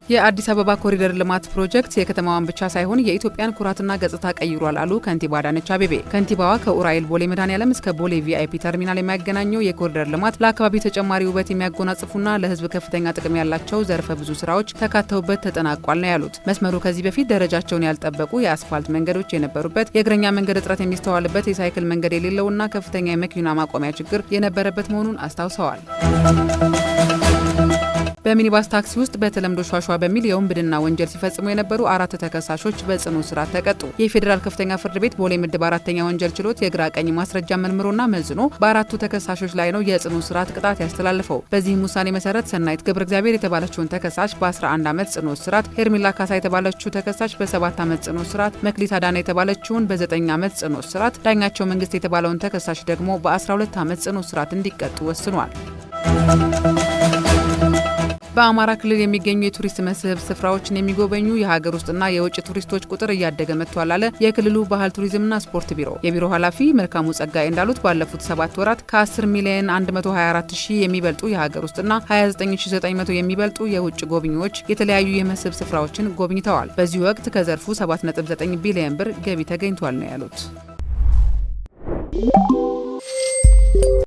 የአዲስ አበባ ኮሪደር ልማት ፕሮጀክት የከተማዋን ብቻ ሳይሆን የኢትዮጵያን ኩራትና ገጽታ ቀይሯል አሉ ከንቲባ አዳነች አቤቤ። ከንቲባዋ ከኡራኤል ቦሌ መድኃኔዓለም እስከ ቦሌ ቪአይፒ ተርሚናል የሚያገናኘው የኮሪደር ልማት ለአካባቢው ተጨማሪ ውበት የሚያጎናጽፉና ለሕዝብ ከፍተኛ ጥቅም ያላቸው ዘርፈ ብዙ ስራዎች ተካተውበት ተጠናቋል ነው ያሉት። መስመሩ ከዚህ በፊት ደረጃቸውን ያልጠበቁ የአስፋልት መንገዶች የነበሩበት፣ የእግረኛ መንገድ እጥረት የሚስተዋልበት፣ የሳይክል መንገድ የሌለውና ከፍተኛ የመኪና ማቆሚያ ችግር የነበረበት መሆኑን አስታውሰዋል። በሚኒባስ ታክሲ ውስጥ በተለምዶ ሿሿ በሚል የውንብድና ወንጀል ሲፈጽሙ የነበሩ 4 ተከሳሾች በጽኑ እስራት ተቀጡ። የፌዴራል ከፍተኛ ፍርድ ቤት ቦሌ ምድብ 4ኛ ወንጀል ችሎት የግራ ቀኝ ማስረጃ መርምሮና መዝኖ በ4ቱ ተከሳሾች ላይ ነው የጽኑ እስራት ቅጣት ያስተላልፈው። በዚህም ውሳኔ መሰረት ሰናይት ገብረ እግዚአብሔር የተባለችውን ተከሳሽ በ11 ዓመት ጽኑ እስራት፣ ሄርሜላ ካሳ የተባለችው ተከሳሽ በ7 ዓመት ጽኑ እስራት፣ መክሊት አዳና የተባለችውን በ9 ዓመት ጽኑ እስራት፣ ዳኛቸው መንግስት የተባለውን ተከሳሽ ደግሞ በ12 ዓመት ጽኑ እስራት እንዲቀጡ ወስኗል። በአማራ ክልል የሚገኙ የቱሪስት መስህብ ስፍራዎችን የሚጎበኙ የሀገር ውስጥና የውጭ ቱሪስቶች ቁጥር እያደገ መጥቷል አለ የክልሉ ባህል ቱሪዝምና ስፖርት ቢሮ። የቢሮ ኃላፊ መልካሙ ጸጋይ እንዳሉት ባለፉት 7 ወራት ከ10 ሚሊዮን 124 ሺህ የሚበልጡ የሀገር ውስጥና 29900 የሚበልጡ የውጭ ጎብኚዎች የተለያዩ የመስህብ ስፍራዎችን ጎብኝተዋል። በዚህ ወቅት ከዘርፉ 7.9 ቢሊዮን ብር ገቢ ተገኝቷል ነው ያሉት።